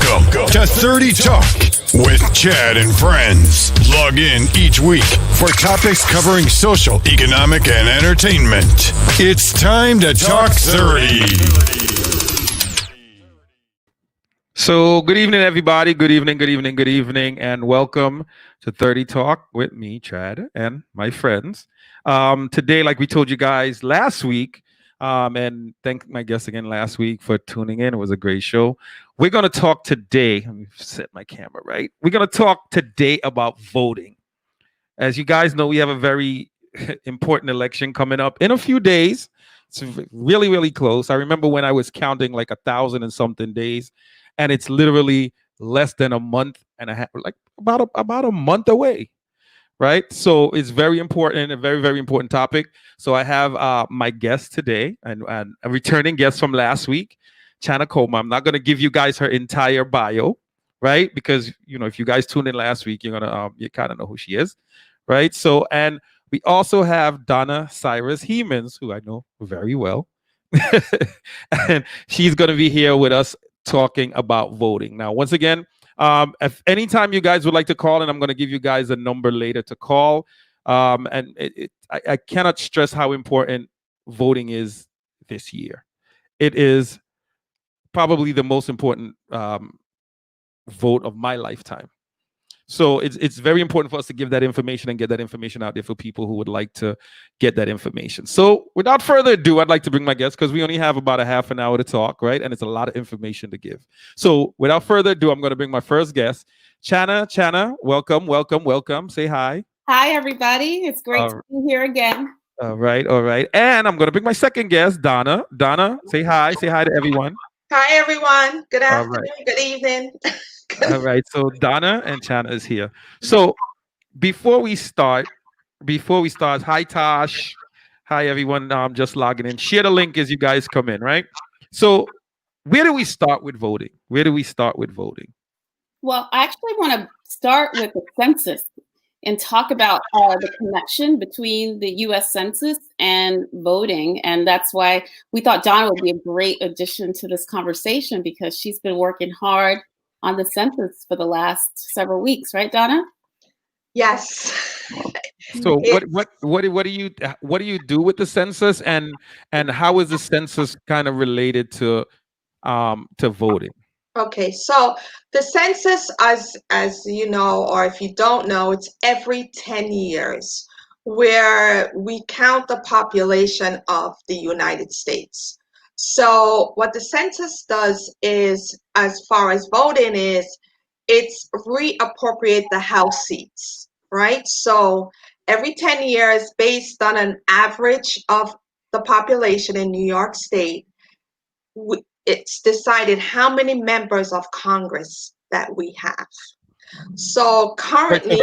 Welcome to 30 Talk with Chad and friends. Log in each week for topics covering social, economic, and entertainment. It's time to talk 30. So, good evening, everybody. Good evening, and welcome to 30 Talk with me, Chad, and my friends. Today, like we told you guys last week, and thank my guests again last week for tuning in. It was a great show. We're going to talk today. Let me set my camera right. We're going to talk today about voting. As you guys know, we have a very important election coming up in a few days. It's really, really close. I remember when I was counting like 1,000 and something days, and it's literally less than a month and a half, like about a month away. Right. So it's very important, a very, very important topic. So I have my guest today and a returning guest from last week, Channa Comer. I'm not going to give you guys her entire bio, right? Because, you know, if you guys tuned in last week, you're going to, you kind of know who she is, right? So, and we also have Donna Cyrus Hemans, who I know very well. And she's going to be here with us talking about voting. Now, once again, if anytime you guys would like to call, and I'm going to give you guys a number later to call. And I cannot stress how important voting is this year. It is probably the most important vote of my lifetime. So it's very important for us to give that information and get that information out there for people who would like to get that information. So without further ado, I'd like to bring my guest because we only have about a half an hour to talk, right? And it's a lot of information to give. So without further ado, I'm going to bring my first guest, Channa. Channa, welcome. Say hi. Hi, everybody. It's great to be here again. All right. And I'm going to bring my second guest, Donna. Donna, say hi. Say hi to everyone. Hi, everyone. Good afternoon. Good evening. All right, so Donna and Channa is here. So before we start, hi Tosh, hi everyone. Just logging in. Share the link as you guys come in, right? So where do we start with voting? Well, I actually want to start with the census and talk about the connection between the U.S. Census and voting. And that's why we thought Donna would be a great addition to this conversation because she's been working hard on the census for the last several weeks, right, Donna? Yes. So what do you do with the census, and how is the census kind of related to voting? Okay, so the census, as you know, or if you don't know, it's every 10 years where we count the population of the United States. So what the census does is, as far as voting is, it's reappropriate the House seats, right? So every 10 years, based on an average of the population in New York State, it's decided how many members of Congress that we have. So currently,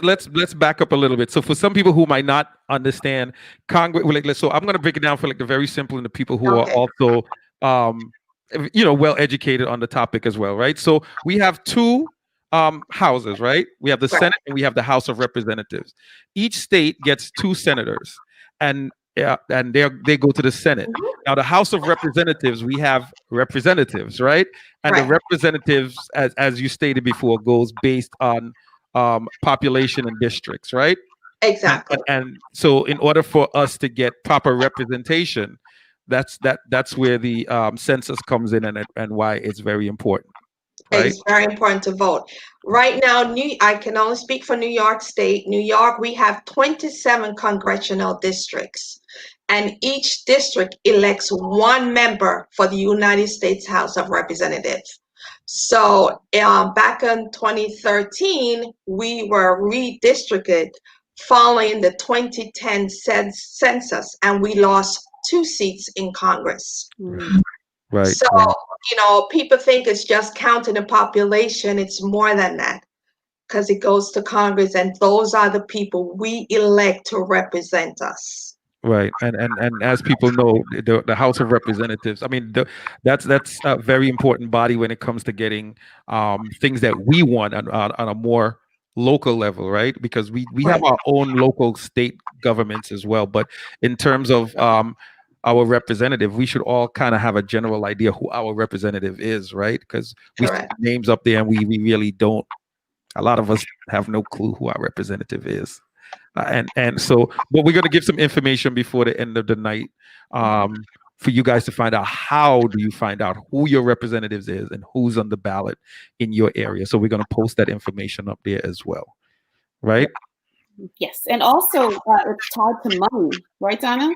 let's back up a little bit. So for some people who might not understand Congress, so I'm going to break it down for like the very simple and the people who are also, well educated on the topic as well, right? So we have two houses, right? We have the Senate and we have the House of Representatives. Each state gets two senators, and they go to the Senate. Now, the House of Representatives, we have representatives, right? And the representatives, as you stated before, goes based on population and districts, right? Exactly. And so, in order for us to get proper representation, that's where the census comes in, and why it's very important. Right? It's very important to vote. Right now, I can only speak for New York State. New York, we have 27 congressional districts, and each district elects one member for the United States House of Representatives. So back in 2013, we were redistricted following the 2010 census, and we lost 2 seats in Congress. Right. So, people think it's just counting the population. It's more than that because it goes to Congress, and those are the people we elect to represent us. Right, and as people know, the House of Representatives, I mean, that's a very important body when it comes to getting things that we want on a more local level, right? Because we have our own local state governments as well, but in terms of our representative, we should all kind of have a general idea who our representative is, right? Because we see Correct. names up there and we really don't. A lot of us have no clue who our representative is. And so, but we're going to give some information before the end of the night for you guys to find out how do you find out who your representatives is and who's on the ballot in your area. So we're going to post that information up there as well, right? Yes, and also it's tied to money, right, Donna?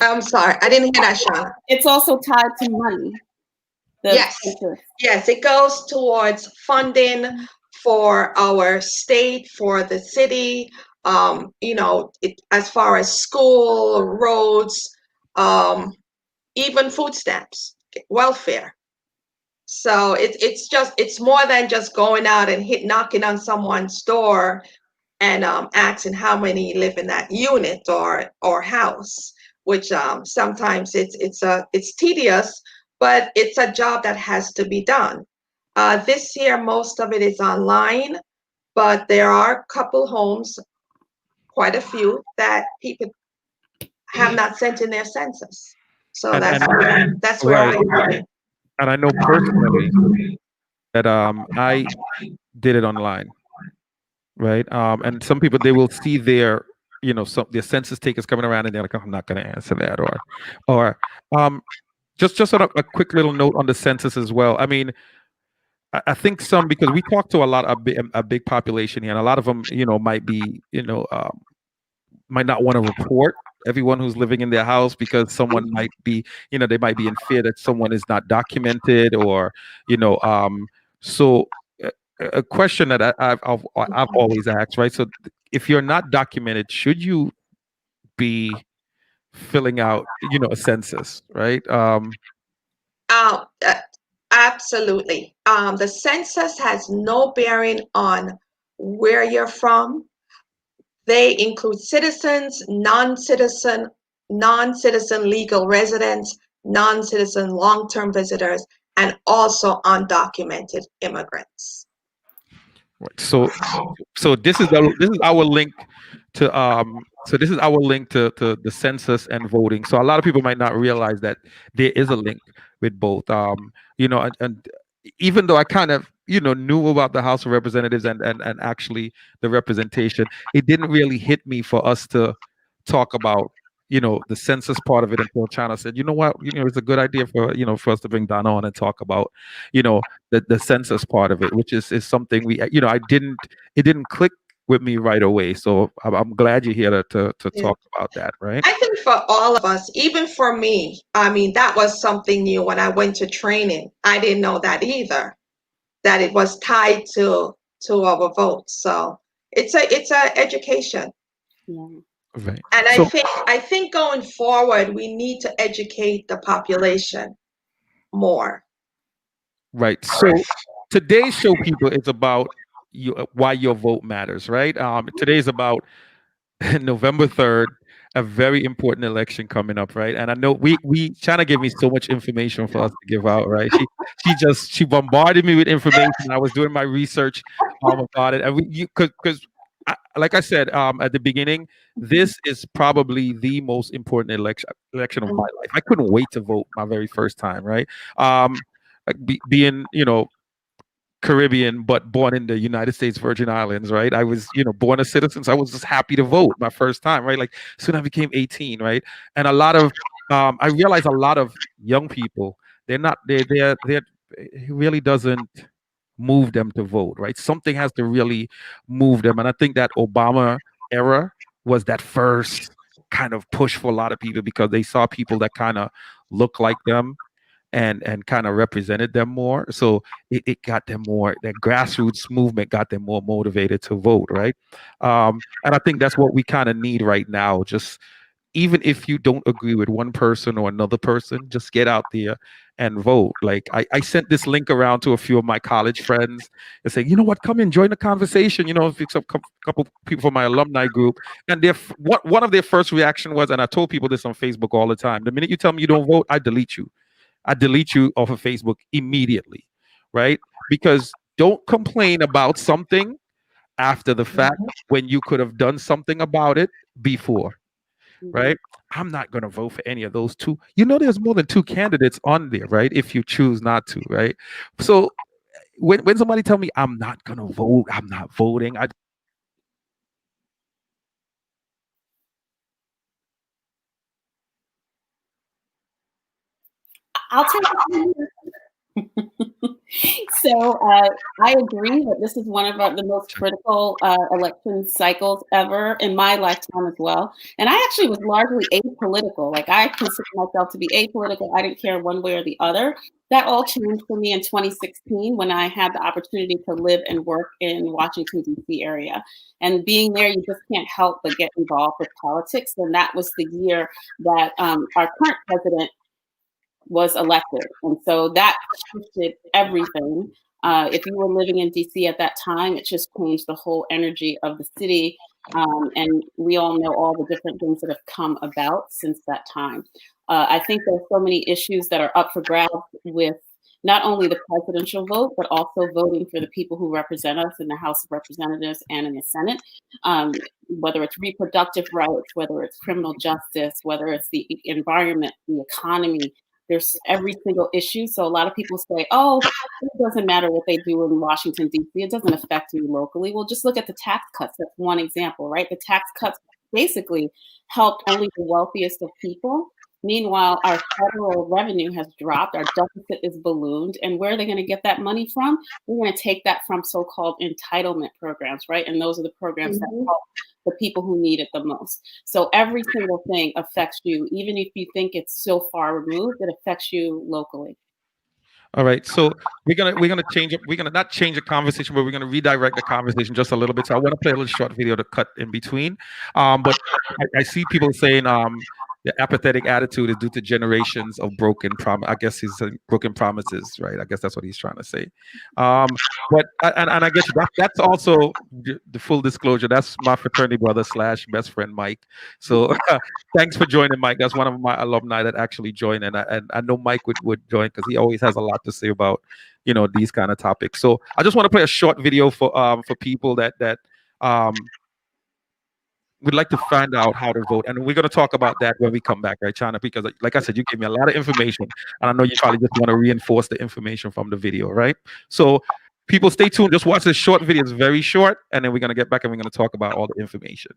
I'm sorry, I didn't hear that, Sean. It's also tied to money. Yes, yes, it goes towards funding for our state, for the city, as far as school, roads, even food stamps, welfare. So it's more than just going out and knocking on someone's door and asking how many live in that unit or house, which sometimes it's tedious, but it's a job that has to be done. This year, most of it is online, but there are a couple homes, quite a few, that people have not sent in their census. So that's where right. I come in. And I know personally that I did it online, right? And some people, they will see their, some their census takers coming around and they're like, "Oh, I'm not going to answer that," or just sort of a quick little note on the census as well. I mean, I think some, because we talk to a big population here, and a lot of them, might be, might not want to report everyone who's living in their house because someone might be, they might be in fear that someone is not documented, or, so a question that I've always asked, right? So if you're not documented, should you be filling out, a census, right? Uh, Absolutely. The census has no bearing on where you're from. They include citizens, non-citizen legal residents, non-citizen long-term visitors, and also undocumented immigrants. Right. So this is our link to the census and voting. So a lot of people might not realize that there is a link with both. And even though I kind of knew about the House of Representatives and actually the representation, it didn't really hit me for us to talk about the census part of it until China said, you know what, it's a good idea for us to bring Donna on and talk about the census part of it, which is something it didn't click with me right away. So I'm glad you're here to talk about that, right? I think for all of us, even for me, I mean, that was something new when I went to training. I didn't know that either, that it was tied to our votes. So it's a education. Yeah. Right. And I think going forward, we need to educate the population more. Right. So today's show, people, is about why your vote matters, right? Today's about November 3rd, a very important election coming up, right? And I know Channa gave me so much information for us to give out, right? She bombarded me with information. I was doing my research about it, and because like I said at the beginning, this is probably the most important election of my life. I couldn't wait to vote my very first time, right? Like being Caribbean, but born in the United States Virgin Islands, right? I was, born a citizen, so I was just happy to vote my first time, right? Like soon I became 18, right? And I realized a lot of young people, it really doesn't move them to vote, right? Something has to really move them, and I think that Obama era was that first kind of push for a lot of people because they saw people that kind of look like them and kind of represented them more. So it got them more, that grassroots movement got them more motivated to vote, right? And I think that's what we kind of need right now. Just even if you don't agree with one person or another person, just get out there and vote. Like I sent this link around to a few of my college friends and saying, you know what, come and join the conversation. If it's a couple people from my alumni group, and one of their first reaction was, and I told people this on Facebook all the time: the minute you tell me you don't vote, I delete you. I delete you off of Facebook immediately, right? Because don't complain about something after the fact when you could have done something about it before. right? I'm not going to vote for any of those two. You know, there's more than two candidates on there, right? If you choose not to, right? So when somebody tell me I'm not going to vote, I'm not voting, I'll take it. So I agree that this is one of the most critical election cycles ever in my lifetime as well. And I actually was largely apolitical. Like I consider myself to be apolitical. I didn't care one way or the other. That all changed for me in 2016 when I had the opportunity to live and work in Washington, D.C. area. And being there, you just can't help but get involved with politics. And that was the year that our current president was elected. And so that shifted everything. If you were living in DC at that time, it just changed the whole energy of the city. And we all know all the different things that have come about since that time. I think there's so many issues that are up for grabs with not only the presidential vote, but also voting for the people who represent us in the House of Representatives and in the Senate. Whether it's reproductive rights, whether it's criminal justice, whether it's the environment, the economy, there's every single issue. So a lot of people say, oh, it doesn't matter what they do in Washington, D.C. It doesn't affect me locally. Well, just look at the tax cuts. That's one example, right? The tax cuts basically helped only the wealthiest of people. Meanwhile, our federal revenue has dropped. Our deficit is ballooned. And where are they going to get that money from? We're going to take that from so-called entitlement programs, right? And those are the programs that help the people who need it the most. So every single thing affects you, even if you think it's so far removed, it affects you locally. All right, so we're gonna change it. We're gonna not change the conversation, but we're gonna redirect the conversation just a little bit. So I want to play a little short video to cut in between. But I see people saying the apathetic attitude is due to generations of broken promise. I guess he's saying broken promises, right? I guess that's what he's trying to say. But I guess that's also the full disclosure. That's my fraternity brother / best friend Mike. So thanks for joining, Mike. That's one of my alumni that actually joined, and I know Mike would join because he always has a lot to say about these kind of topics. So I just want to play a short video for people that would like to find out how to vote, and we're going to talk about that when we come back, right, Channa? Because like I said, you gave me a lot of information, and I know you probably just want to reinforce the information from the video, right? So people, stay tuned. Just watch this short video. It's very short, and then we're going to get back and we're going to talk about all the information.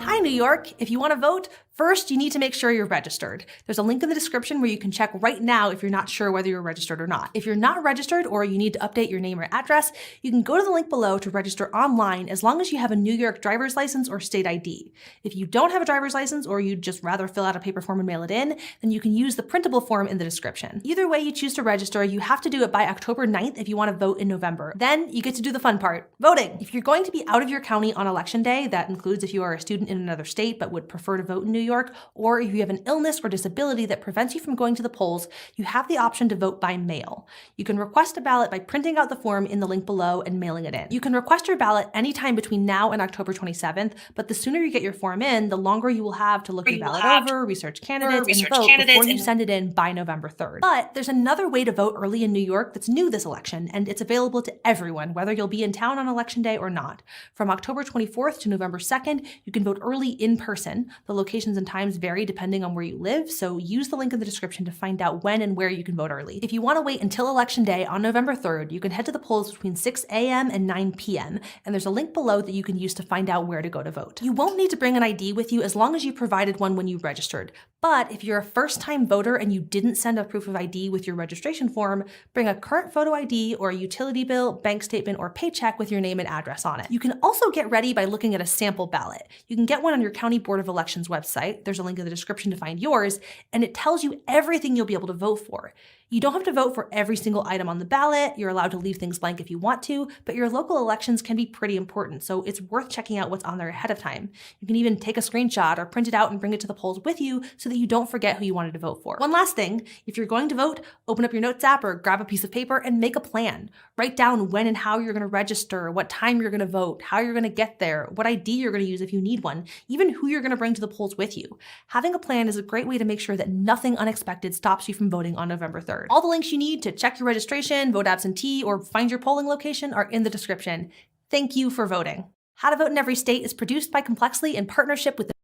Hi, New York. If you want to vote, first you need to make sure you're registered. There's a link in the description where you can check right now if you're not sure whether you're registered or not. If you're not registered or you need to update your name or address, you can go to the link below to register online as long as you have a New York driver's license or state ID. If you don't have a driver's license or you'd just rather fill out a paper form and mail it in, then you can use the printable form in the description. Either way you choose to register, you have to do it by October 9th if you want to vote in November. Then you get to do the fun part, voting. If you're going to be out of your county on election day, that includes if you are a student in another state but would prefer to vote in New York, or if you have an illness or disability that prevents you from going to the polls, you have the option to vote by mail. You can request a ballot by printing out the form in the link below and mailing it in. You can request your ballot anytime between now and October 27th, but the sooner you get your form in, the longer you will have to look your ballot over, research candidates, and vote before you send it in by November 3rd. But there's another way to vote early in New York that's new this election, and it's available to everyone, whether you'll be in town on election day or not. From October 24th to November 2nd, you can vote early in person. The locations and times vary depending on where you live, so use the link in the description to find out when and where you can vote early. If you want to wait until election day on November 3rd, you can head to the polls between 6 a.m. and 9 p.m., and there's a link below that you can use to find out where to go to vote. You won't need to bring an ID with you as long as you provided one when you registered. But if you're a first-time voter and you didn't send a proof of ID with your registration form, bring a current photo ID or a utility bill, bank statement, or paycheck with your name and address on it. You can also get ready by looking at a sample ballot. You can get one on your County Board of Elections website. There's a link in the description to find yours, and it tells you everything you'll be able to vote for. You don't have to vote for every single item on the ballot. You're allowed to leave things blank if you want to, but your local elections can be pretty important, so it's worth checking out what's on there ahead of time. You can even take a screenshot or print it out and bring it to the polls with you so that you don't forget who you wanted to vote for. One last thing, if you're going to vote, open up your notes app or grab a piece of paper and make a plan. Write down when and how you're going to register, what time you're going to vote, how you're going to get there, what ID you're going to use if you need one, even who you're going to bring to the polls with you. Having a plan is a great way to make sure that nothing unexpected stops you from voting on November 3rd. All the links you need to check your registration, vote absentee, or find your polling location are in the description. Thank you for voting. How to Vote in Every State is produced by Complexly in partnership with the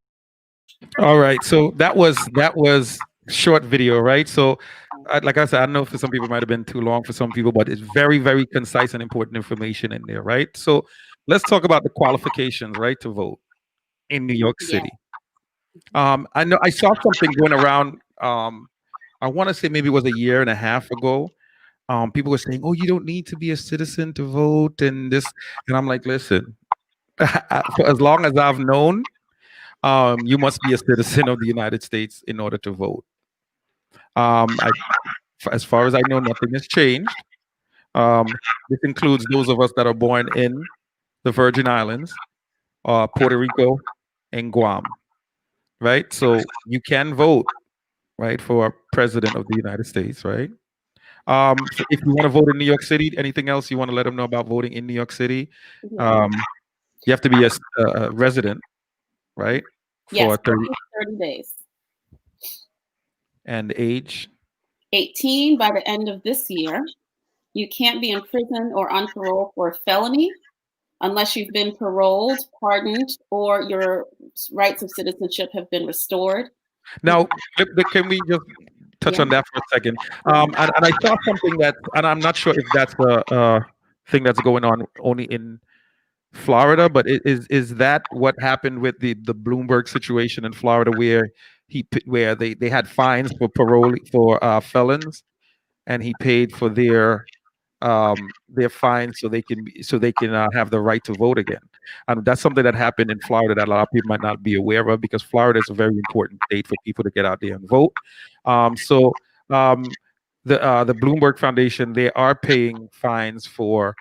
All right, so that was short video, right? So, like I said, I don't know, for some people it might have been too long for some people, but it's very, very concise and important information in there, right? So, let's talk about the qualifications, right, to vote in New York Yeah. City. I know I saw something going around. I want to say maybe it was a year and a half ago. People were saying, "Oh, you don't need to be a citizen to vote," and this, and I'm like, listen, for as long as I've known, you must be a citizen of the United States in order to vote. As far as I know, nothing has changed. This includes those of us that are born in the Virgin Islands, Puerto Rico, and Guam, right? So you can vote, right, for president of the United States, right? So if you want to vote in New York City, anything else you want to let them know about voting in New York City? Yeah. You have to be a resident, right? Yes, For 30 30 days. and age. 18 by the end of this year. You can't be in prison or on parole for a felony unless you've been paroled, pardoned, or your rights of citizenship have been restored. Now, can we just touch Yeah. on that for a second? And I saw something that, and I'm not sure if that's a thing that's going on only in Florida, but is that what happened with the Bloomberg situation in Florida, where where they had fines for parole for felons, and he paid for their fines so they can have the right to vote again. That's something that happened in Florida that a lot of people might not be aware of, because Florida is a very important state for people to get out there and vote. So the Bloomberg Foundation, they are paying fines for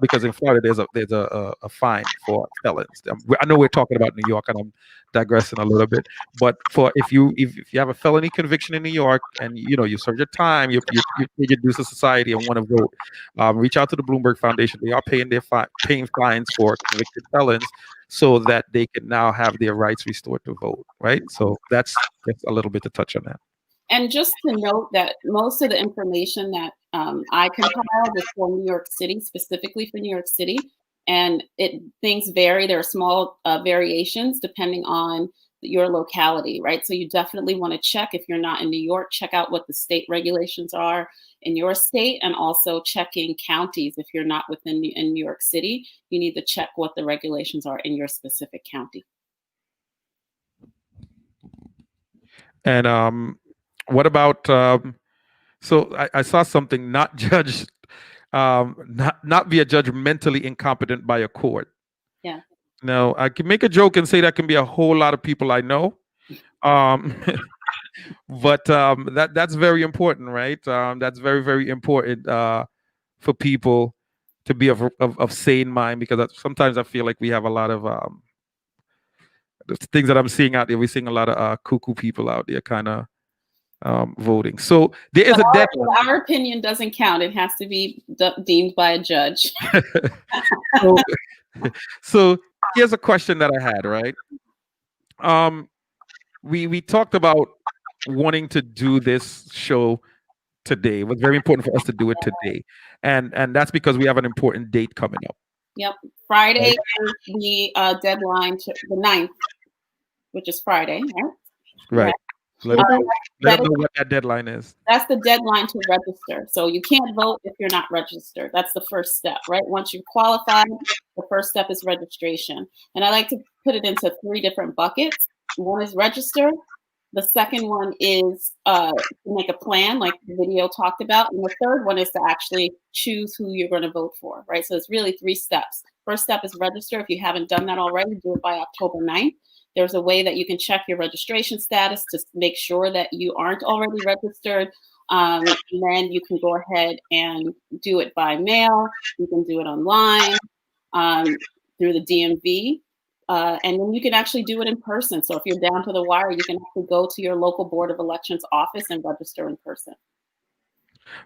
because in Florida there's a fine for felons. I know we're talking about New York, and I'm digressing a little bit, but if you have a felony conviction in New York, and you serve your time, you paid your dues to society and want to vote, reach out to the Bloomberg Foundation. They are paying fines for convicted felons so that they can now have their rights restored to vote. Right. So that's a little bit to touch on that. And just to note that most of the information that I compiled is for New York City, specifically for New York City. And things vary. There are small variations depending on your locality, right? So you definitely want to check, if you're not in New York, check out what the state regulations are in your state, and also checking counties. If you're not in New York City, you need to check what the regulations are in your specific county. And what about so I saw something, not judge not be a judge mentally incompetent by a court. Yeah. Now, I can make a joke and say that can be a whole lot of people I know. But that's very important, right? That's very, very important for people to be of sane mind, because sometimes I feel like we have a lot of the things that I'm seeing out there. We're seeing a lot of cuckoo people out there kind of voting. So there is a deadline. Our opinion doesn't count. It has to be deemed by a judge. So here's a question that I had, right? We talked about wanting to do this show today. It was very important for us to do it today. And that's because we have an important date coming up. Yep. Friday is the deadline to the 9th, which is Friday, right? Right. Let them know what that deadline is. That's the deadline to register. So you can't vote if you're not registered. That's the first step, right? Once you've qualified, the first step is registration. And I like to put it into 3 different buckets. One is register. The second one is to make a plan, like the video talked about. And the third one is to actually choose who you're going to vote for, right? So it's really 3 steps. First step is register. If you haven't done that already, do it by October 9th. There's a way that you can check your registration status to make sure that you aren't already registered. And then you can go ahead and do it by mail. You can do it online through the DMV. And then you can actually do it in person. So if you're down to the wire, you can actually go to your local Board of Elections office and register in person.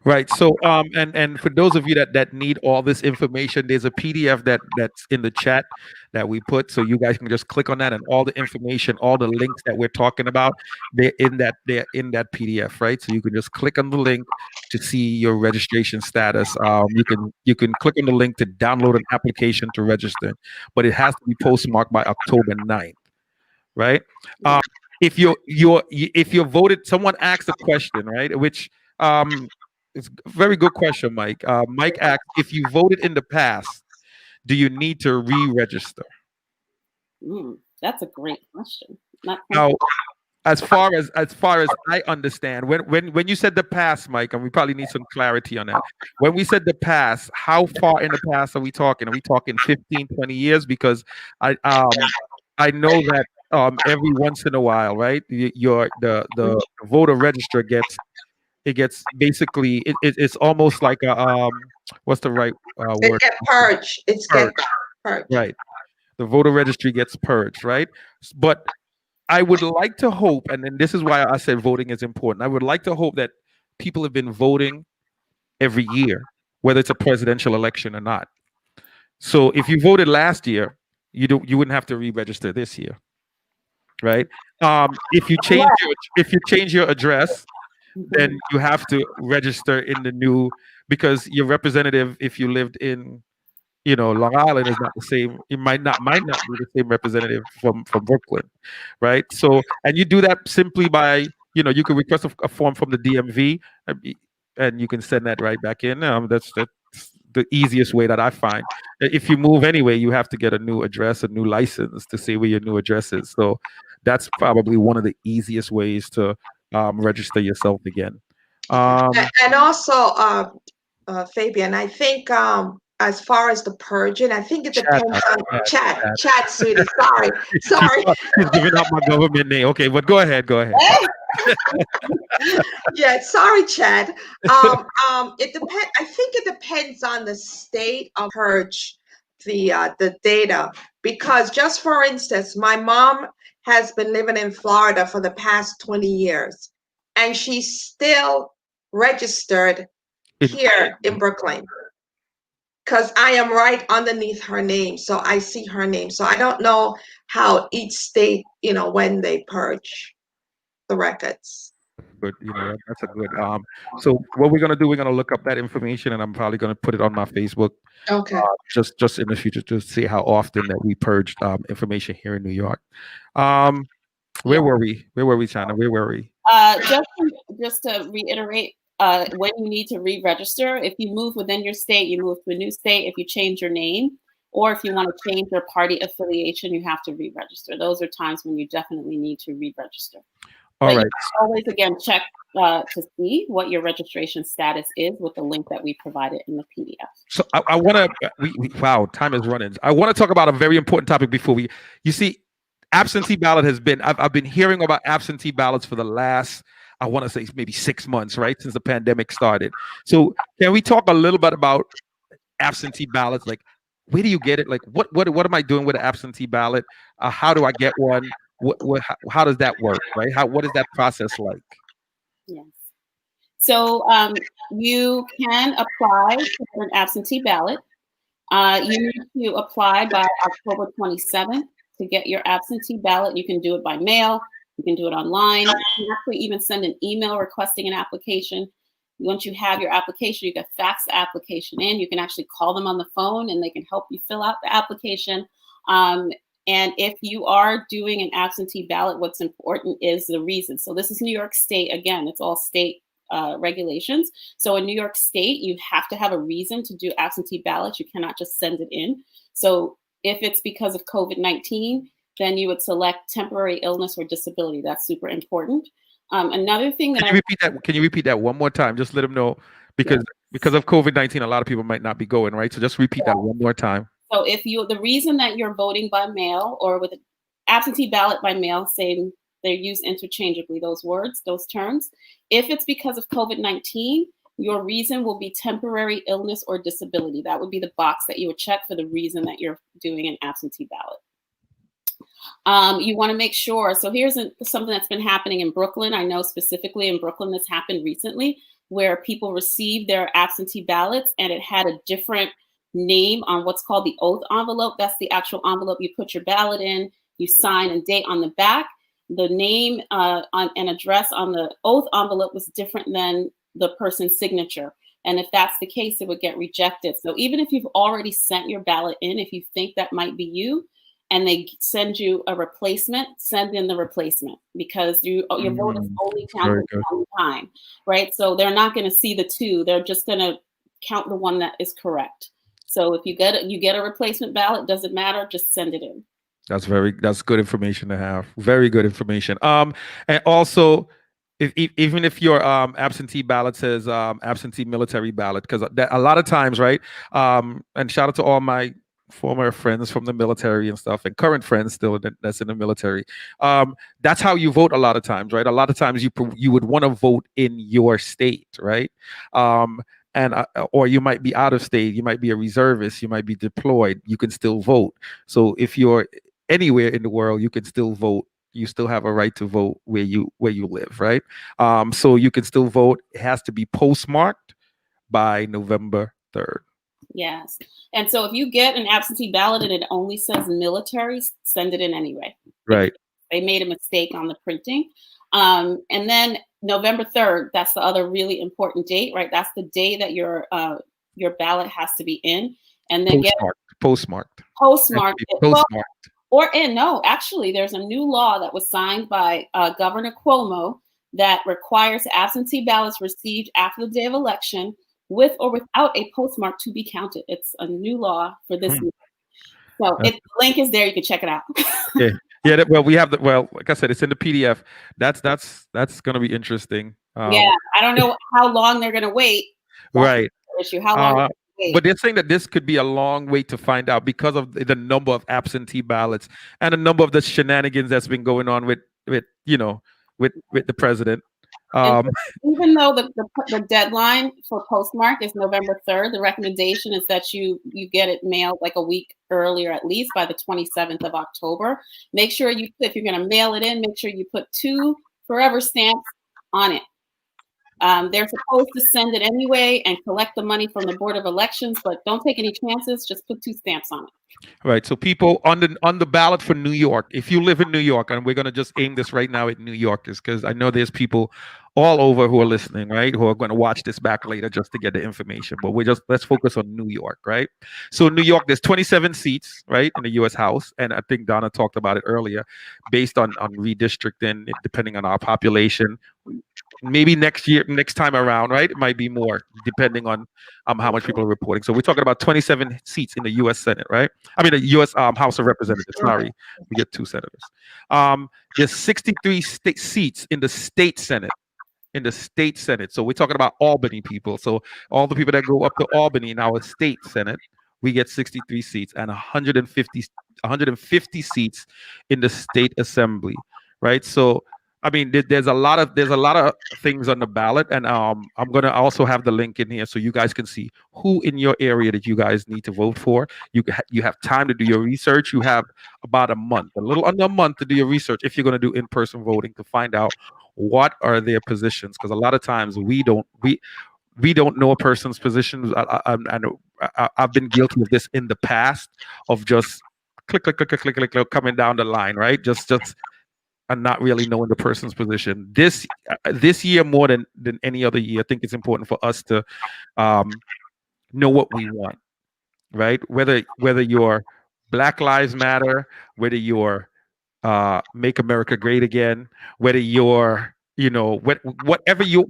Right. So, and for those of you that need all this information, there's a PDF that's in the chat that we put, so you guys can just click on that, and all the information, all the links that we're talking about, they're in that PDF, right? So you can just click on the link to see your registration status. You can click on the link to download an application to register, but it has to be postmarked by October 9th, right? Um, if you're voted, someone asked a question, right? Which it's a very good question, Mike. Mike asked, if you voted in the past, do you need to re-register? That's a great question. Now, as far as I understand, when you said the past, Mike, and we probably need some clarity on that. When we said the past, how far in the past are we talking? Are we talking 15, 20 years? Because I know that every once in a while, right? The voter register gets basically it's almost like a what's the right It word? get purged. It's get Purge, purged. right? The voter registry gets purged, right? But I would like to hope, and then this is why I said voting is important. I would like to hope that people have been voting every year, whether it's a presidential election or not. So if you voted last year, you wouldn't have to re-register this year, right? If you change your address, then you have to register in the new, because your representative, if you lived in Long Island, is not the same. It might not be the same representative from Brooklyn, right? So, and you do that simply by you can request a form from the DMV, and you can send that right back in. That's the easiest way that I find. If you move anyway, you have to get a new address, a new license to say where your new address is. So that's probably one of the easiest ways to register yourself again. And also, Fabian, I think as far as the purging, I think it depends on chat, sweetie. Sorry. She's giving out my government name. Okay, but go ahead. Yeah, sorry, Chad. It depends. I think it depends on the state of purge the data, because just for instance, my mom has been living in Florida for the past 20 years, and she's still registered here in Brooklyn because I am right underneath her name, so I see her name. So I don't know how each state, when they purge the records. Good, that's a good. So what we're gonna do, we're gonna look up that information, and I'm probably gonna put it on my Facebook. Okay. Just in the future to see how often that we purged information here in New York. Where were we? Channa? Where were we? Just to reiterate, when you need to re-register, if you move within your state, you move to a new state. If you change your name, or if you want to change your party affiliation, you have to re-register. Those are times when you definitely need to re-register. All right. Always again check to see what your registration status is with the link that we provided in the PDF. So I want to. Wow, time is running. I want to talk about a very important topic before we. You see, absentee ballot has been. I've been hearing about absentee ballots for the last, I want to say, maybe 6 months, right, since the pandemic started. So can we talk a little bit about absentee ballots? Like, where do you get it? Like, what am I doing with an absentee ballot? How do I get one? How does that work, right? What is that process like? Yes. So you can apply for an absentee ballot. You need to apply by October 27th to get your absentee ballot. You can do it by mail. You can do it online. You can actually even send an email requesting an application. Once you have your application, you can fax the application in. You can actually call them on the phone, and they can help you fill out the application. And if you are doing an absentee ballot, what's important is the reason. So this is New York State. Again, it's all state regulations. So in New York State, you have to have a reason to do absentee ballots. You cannot just send it in. So if it's because of COVID-19, then you would select temporary illness or disability. That's super important. Another thing that Can you repeat that one more time? Just let them know, because of COVID-19, a lot of people might not be going, right? So just repeat that one more time. So if the reason that you're voting by mail or with an absentee ballot by mail, same, they're used interchangeably, those words, those terms. If it's because of COVID-19, your reason will be temporary illness or disability. That would be the box that you would check for the reason that you're doing an absentee ballot. You want to make sure. So here's something that's been happening in Brooklyn. I know specifically in Brooklyn this happened recently, where people received their absentee ballots and it had a different name on what's called the oath envelope. That's the actual envelope you put your ballot in, you sign and date on the back. The name and address on the oath envelope was different than the person's signature. And if that's the case, it would get rejected. So even if you've already sent your ballot in, if you think that might be you, and they send you a replacement, send in the replacement, because your vote is only counted one time, right? So they're not going to see the two. They're just going to count the one that is correct. So if you get a replacement ballot, doesn't matter, just send it in. That's good information to have. Very good information. And also, even if your absentee ballot says absentee military ballot, because a lot of times, right? And shout out to all my former friends from the military and stuff, and current friends still that's in the military. That's how you vote a lot of times, right? A lot of times you would want to vote in your state, right? And or you might be out of state, you might be a reservist, you might be deployed, you can still vote. So if you're anywhere in the world, you can still vote. You still have a right to vote where you live, right? So you can still vote. It has to be postmarked by November 3rd. Yes. And so if you get an absentee ballot and it only says military, send it in anyway. Right. They made a mistake on the printing. And then November 3rd, that's the other really important date, right? That's the day that your ballot has to be in. And then postmarked. Actually, there's a new law that was signed by Governor Cuomo that requires absentee ballots received after the day of election with or without a postmark to be counted. It's a new law for this year. So the link is there. You can check it out. Yeah. Like I said, it's in the PDF. That's going to be interesting. Yeah, I don't know how long they're going to wait. Right. Issue. How long? But they're saying that this could be a long wait to find out because of the number of absentee ballots and the number of the shenanigans that's been going on with the president. Even though the deadline for postmark is November 3rd, the recommendation is that you get it mailed like a week earlier, at least by the 27th of October. Make sure if you're going to mail it in, make sure you put 2 forever stamps on it. They're supposed to send it anyway and collect the money from the Board of Elections, but don't take any chances. Just put 2 stamps on it. Right. So people on the ballot for New York, if you live in New York, and we're going to just aim this right now at New Yorkers, because I know there's people all over who are listening, right, who are going to watch this back later just to get the information. But let's focus on New York, right? So New York, there's 27 seats, right, in the U.S. House, and I think Donna talked about it earlier, based on redistricting, depending on our population. Maybe next time around, right? It might be more, depending on how much people are reporting. So we're talking about 27 seats in the U.S. Senate, right? I mean, the U.S. House of Representatives. Sorry, we get 2 senators. There's 63 seats in the state Senate. So we're talking about Albany people. So all the people that go up to Albany in our state Senate, we get 63 seats and 150 seats in the state assembly, right? So I mean, there's a lot of things on the ballot, and I'm gonna also have the link in here so you guys can see who in your area that you guys need to vote for. You have time to do your research. You have about a little under a month to do your research if you're gonna do in-person voting, to find out what are their positions, because a lot of times we don't know a person's positions. I've been guilty of this in the past, of just click coming down the line, right? Just and not really knowing the person's position. This year, more than any other year, I think it's important for us to know what we want, right? Whether you're Black Lives Matter, whether you're Make America Great Again, whether you're wherever you're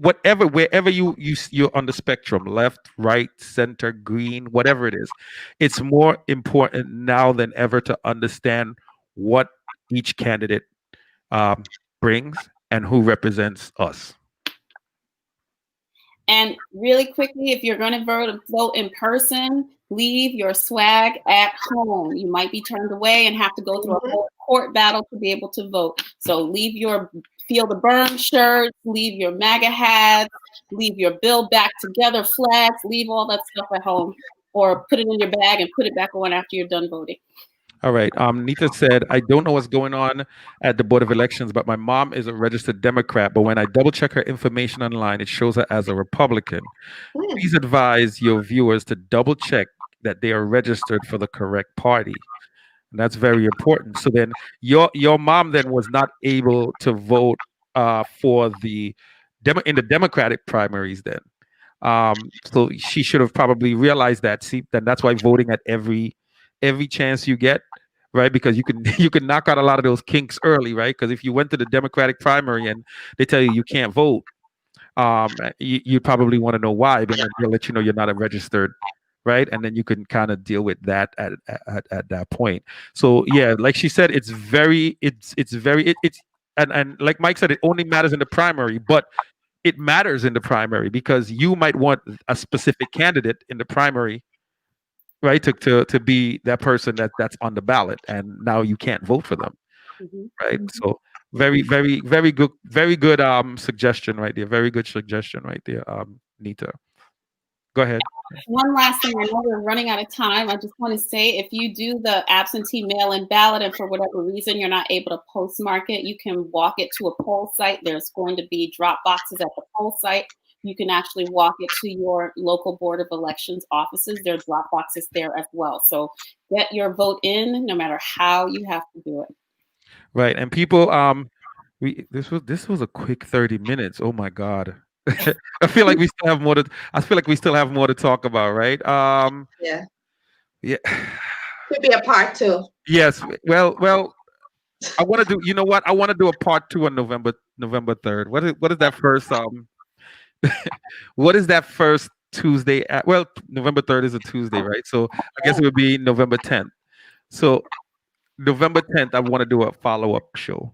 on the spectrum, left, right, center, green, whatever it is, it's more important now than ever to understand what each candidate brings and who represents us. And really quickly, if you're going to vote in person, leave your swag at home. You might be turned away and have to go through a whole court battle to be able to vote. So leave your Feel the Burn shirts, leave your MAGA hats, leave your Build Back Together flags, leave all that stuff at home, or put it in your bag and put it back on after you're done voting. All right. Nita said, I don't know what's going on at the Board of Elections, but my mom is a registered Democrat. But when I double check her information online, it shows her as a Republican. Hmm. Please advise your viewers to double check that they are registered for the correct party. And that's very important. So then your mom then was not able to vote for the in the Democratic primaries then. So she should have probably realized that. See, then that's why voting at every chance you get, right? Because you can you can knock out a lot of those kinks early, right? Because if you went to the Democratic primary and they tell you can't vote, you probably want to know why, and then they'll let you know you're not a registered, right? And then you can kind of deal with that at that point. So yeah, like she said, it's very it's and like Mike said, it only matters in the primary, but it matters in the primary because you might want a specific candidate in the primary, right? To be that person that's on the ballot, and now you can't vote for them, Mhm. right? So very good suggestion right there. Very good suggestion right there, Nita. Go ahead. One last thing, I know we're running out of time. I just want to say if you do the absentee mail-in ballot and for whatever reason you're not able to postmark it, you can walk it to a poll site. There's going to be drop boxes at the poll site. You can actually walk it to your local Board of Elections offices. There are drop boxes there as well. So get your vote in no matter how you have to do it. Right. And people this was a quick 30 minutes. Oh my God. I feel like we still have more to I feel like we still have more to talk about, right? Yeah, Yeah. could be a part two. Yes. Well, I want to do, you know what? I want to do a part 2 on November 3rd. What is that first what is that first Tuesday well, November 3rd is a Tuesday, right? So I guess it would be November 10th. So November 10th, I want to do a follow-up show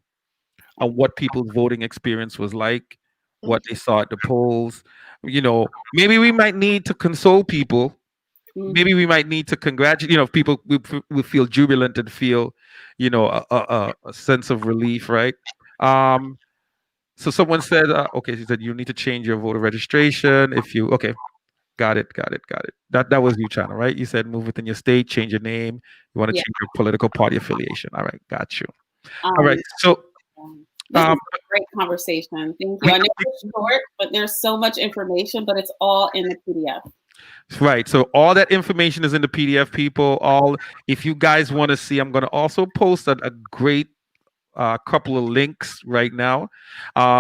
on what people's voting experience was like, what they saw at the polls. Maybe we might need to console people. Maybe we might need to congratulate. If people will feel jubilant and feel, a sense of relief, right? Um, so someone said, okay, she said you need to change your voter registration if you. Okay, got it. That was you, China, right? You said move within your state, change your name. You want to Yeah. change your political party affiliation. All right, got you. All Um, right, so This is um, a great conversation. Thank you. we, I know it's short, but there's so much information, but it's all in the PDF. right. So all that information is in the PDF, people. If you guys want to see, I'm going to also post a great couple of links right now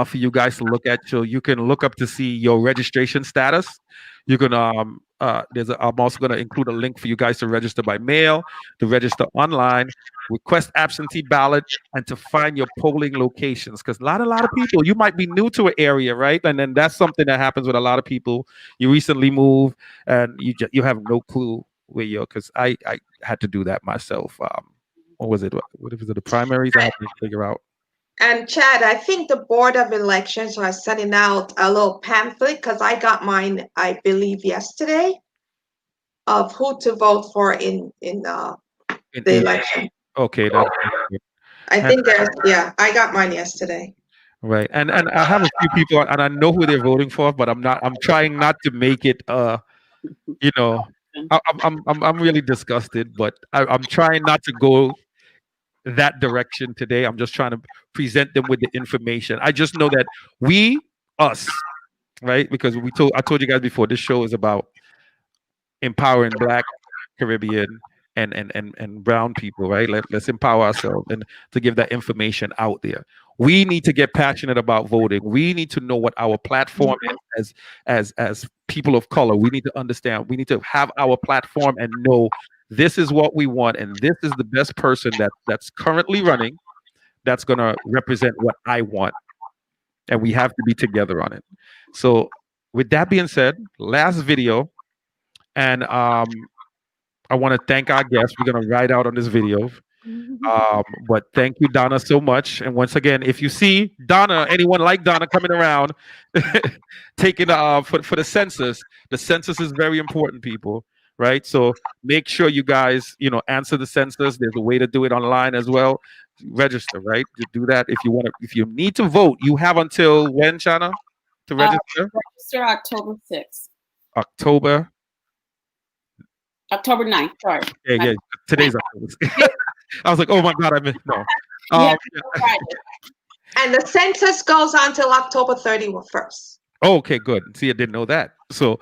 for you guys to look at. So you can look up to see your registration status. You can I'm also going to include a link for you guys to register by mail, to register online, request absentee ballot, and to find your polling locations. Because a lot of people, you might be new to an area, right? And then that's something that happens with a lot of people. You recently moved and you have no clue where you're. Because I had to do that myself. What was it? What was it? The primaries I had to figure out. And Chad, I think the Board of Elections are sending out a little pamphlet because I got mine, I believe, yesterday of who to vote for in the election. Okay, that's good. I And, think I got mine yesterday. right, and I have a few people, and I know who they're voting for, but I'm trying not to make it. You know, I'm really disgusted, but I'm trying not to go that direction today. I'm just trying to present them with the information. I just know that us, right? Because I told you guys before, this show is about empowering Black, Caribbean, and brown people, right? Let's empower ourselves and to give that information out there. We need to get passionate about voting. We need to know what our platform is as people of color. We need to understand. We need to have our platform and know this is what we want, and this is the best person that's currently running that's going to represent what I want, and we have to be together on it. So, with that being said, last video, and I want to thank our guests. We're going to ride out on this video. But thank you, Donna, so much. And once again, if you see Donna, anyone like Donna coming around, taking for the census is very important, people. Right. So make sure you guys, answer the census. There's a way to do it online as well. Register, right? To do that if you need to vote, you have until when, Channa, to register? Register October 6th. October October 9th, sorry. Yeah. Today's October. I was like, oh my God, I missed. No. Yeah, Yeah. Friday. And the census goes on till October 31st. Okay, good. See, I didn't know that. So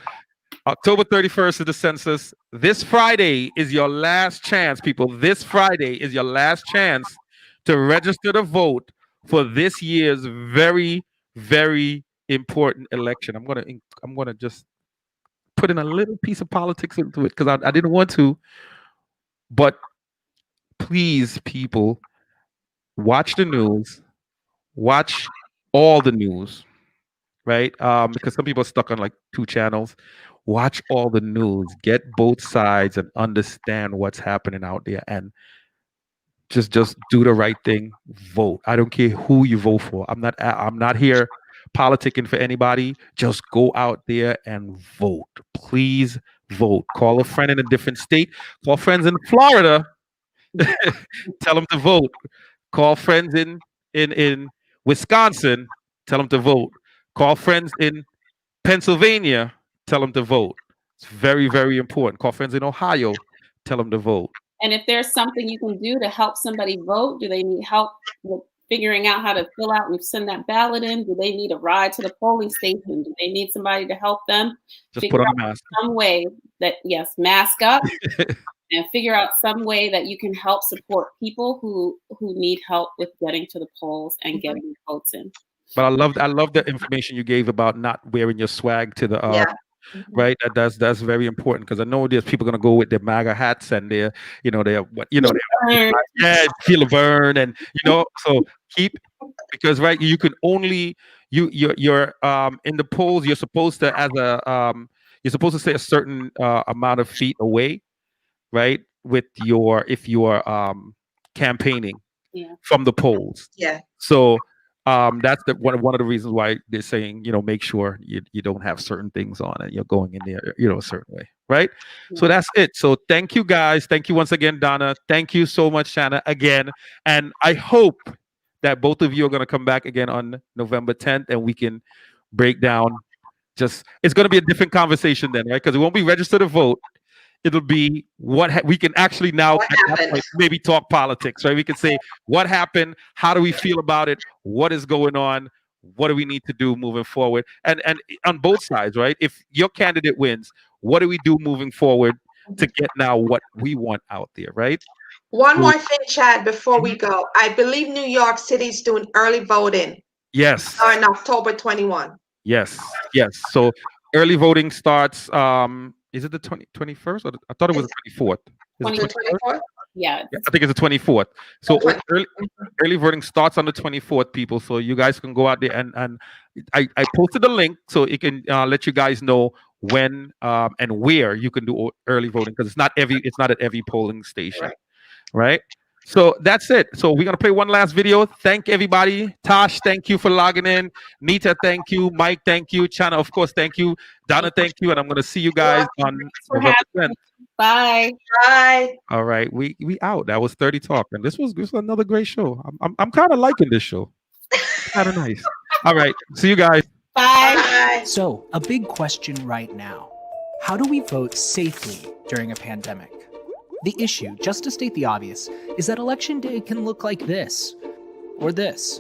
October 31st is the census. This Friday is your last chance, people. This Friday is your last chance to register to vote for this year's very, very important election. I'm gonna just put in a little piece of politics into it because I didn't want to, but please, people, watch the news, watch all the news, right? Because some people are stuck on like 2 channels. Watch all the news, get both sides, and understand what's happening out there, and just do the right thing. Vote. I don't care who you vote for. I'm not here politicking for anybody. Just go out there and vote. Please vote. Call a friend in a different state. Call friends in Florida. Tell them to vote. Call friends in Wisconsin. Tell them to vote. Call friends in Pennsylvania. Tell them to vote. It's very, very important. Call friends in Ohio. Tell them to vote. And if there's something you can do to help somebody vote, do they need help with figuring out how to fill out and send that ballot in? Do they need a ride to the polling station? Do they need somebody to help them? Just put on a mask. Some way that, yes, mask up and figure out some way that you can help support people who need help with getting to the polls and getting votes in. But I love the information you gave about not wearing your swag to the right. That's very important because I know there's people gonna go with their MAGA hats and their feel a burn and so because right you can only you're in the polls you're supposed to you're supposed to stay a certain amount of feet away, right, with if you're campaigning from the polls. Yeah. So that's one of the reasons why they're saying, make sure you don't have certain things on and you're going in there, a certain way, right? So that's it. So thank you guys. Thank you once again, Donna. Thank you so much, Channa, again. And I hope that both of you are going to come back again on November 10th and we can break down it's going to be a different conversation then, right? Because it won't be registered to vote. It'll be we can actually now at that point, maybe talk politics, right? We can say what happened, how do we feel about it, what is going on, what do we need to do moving forward, and on both sides, right? If your candidate wins, what do we do moving forward to get now what we want out there, right? One more thing, Chad, before we go. I believe New York City's doing early voting. Yes. On October 21. Yes. So early voting starts. Is it the 21st? Or I thought it was the 24th. Is it 24th? Yeah. I think it's the 24th. So early voting starts on the 24th, people. So you guys can go out there and I posted the link so it can let you guys know when and where you can do early voting because it's not at every polling station, right? So that's it. So we're gonna play one last video. Thank everybody. Tosh, thank you for logging in. Nita, thank you. Mike, thank you. Channa, of course, thank you. Donna, thank you. And I'm gonna see you guys on November 10th. Bye. Bye. All right, we out. That was 30 Talk, and this was another great show. I'm kind of liking this show. Kind of nice. All right, see you guys. Bye. So, a big question right now: how do we vote safely during a pandemic? The issue, just to state the obvious, is that election day can look like this, or this,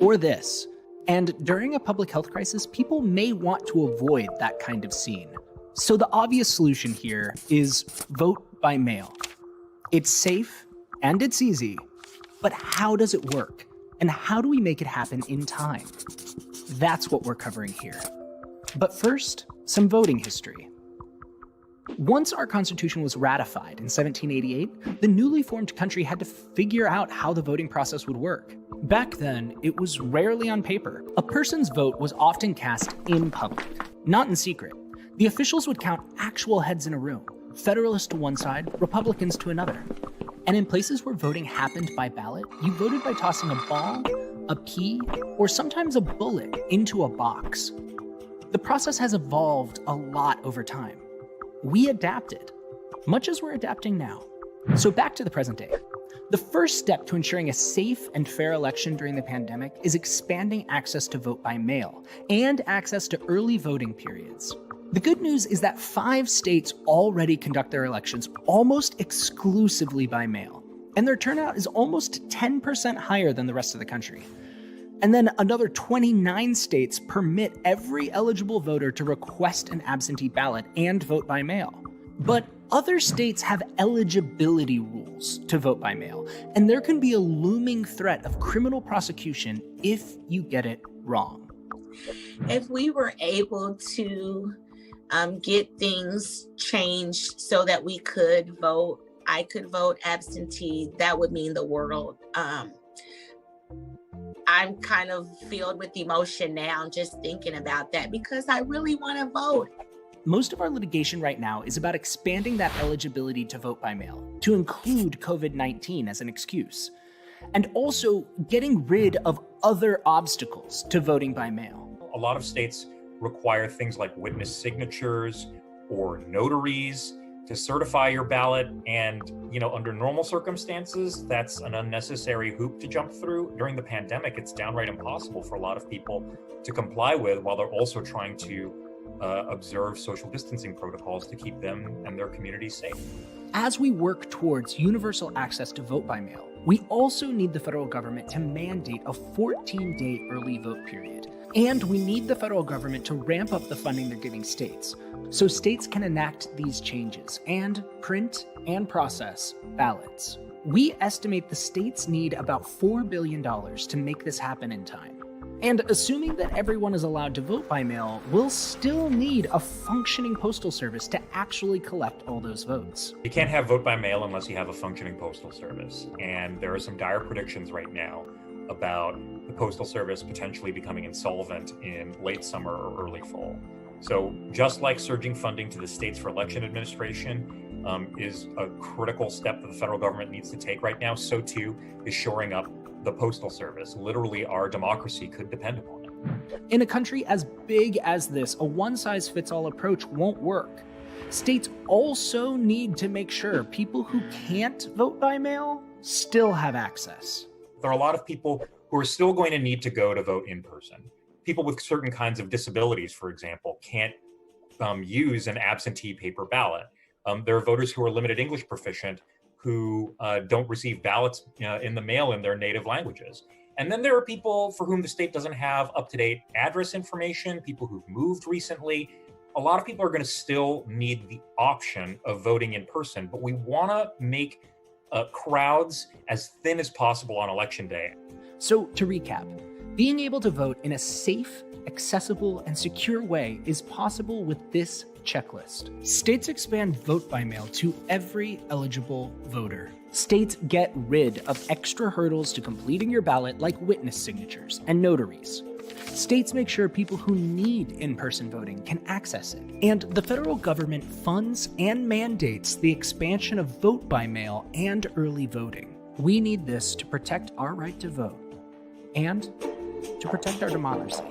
or this. And during a public health crisis, people may want to avoid that kind of scene. So the obvious solution here is vote by mail. It's safe and it's easy, but how does it work? And how do we make it happen in time? That's what we're covering here. But first, some voting history. Once our Constitution was ratified in 1788, the newly formed country had to figure out how the voting process would work. Back then, it was rarely on paper. A person's vote was often cast in public, not in secret. The officials would count actual heads in a room, Federalists to one side, Republicans to another. And in places where voting happened by ballot, you voted by tossing a ball, a pea, or sometimes a bullet into a box. The process has evolved a lot over time. We adapted, much as we're adapting now. So back to the present day. The first step to ensuring a safe and fair election during the pandemic is expanding access to vote by mail and access to early voting periods. The good news is that 5 states already conduct their elections almost exclusively by mail. and their turnout is almost 10% higher than the rest of the country. And then another 29 states permit every eligible voter to request an absentee ballot and vote by mail. But other states have eligibility rules to vote by mail, and there can be a looming threat of criminal prosecution if you get it wrong. If we were able to get things changed so that we could vote, I could vote absentee, that would mean the world. I'm kind of filled with emotion now just thinking about that because I really want to vote. Most of our litigation right now is about expanding that eligibility to vote by mail to include COVID-19 as an excuse, and also getting rid of other obstacles to voting by mail. A lot of states require things like witness signatures or notaries to certify your ballot. And, under normal circumstances, that's an unnecessary hoop to jump through. During the pandemic, it's downright impossible for a lot of people to comply with while they're also trying to observe social distancing protocols to keep them and their communities safe. As we work towards universal access to vote by mail, we also need the federal government to mandate a 14-day early vote period. And we need the federal government to ramp up the funding they're giving states, so states can enact these changes and print and process ballots. We estimate the states need about $4 billion to make this happen in time. And assuming that everyone is allowed to vote by mail, we'll still need a functioning postal service to actually collect all those votes. You can't have vote by mail unless you have a functioning postal service. And there are some dire predictions right now about the postal service potentially becoming insolvent in late summer or early fall. So just like surging funding to the states for election administration is a critical step that the federal government needs to take right now, so too is shoring up the postal service. Literally, our democracy could depend upon it. In a country as big as this, a one-size-fits-all approach won't work. States also need to make sure people who can't vote by mail still have access. There are a lot of people who are still going to need to go to vote in person. People with certain kinds of disabilities, for example, can't use an absentee paper ballot. There are voters who are limited English proficient who don't receive ballots in the mail in their native languages. And then there are people for whom the state doesn't have up-to-date address information, people who've moved recently. A lot of people are going to still need the option of voting in person, but we want to make crowds as thin as possible on election day. So to recap, being able to vote in a safe, accessible, and secure way is possible with this checklist. States expand vote by mail to every eligible voter. States get rid of extra hurdles to completing your ballot like witness signatures and notaries. States make sure people who need in-person voting can access it. And the federal government funds and mandates the expansion of vote by mail and early voting. We need this to protect our right to vote and to protect our democracy.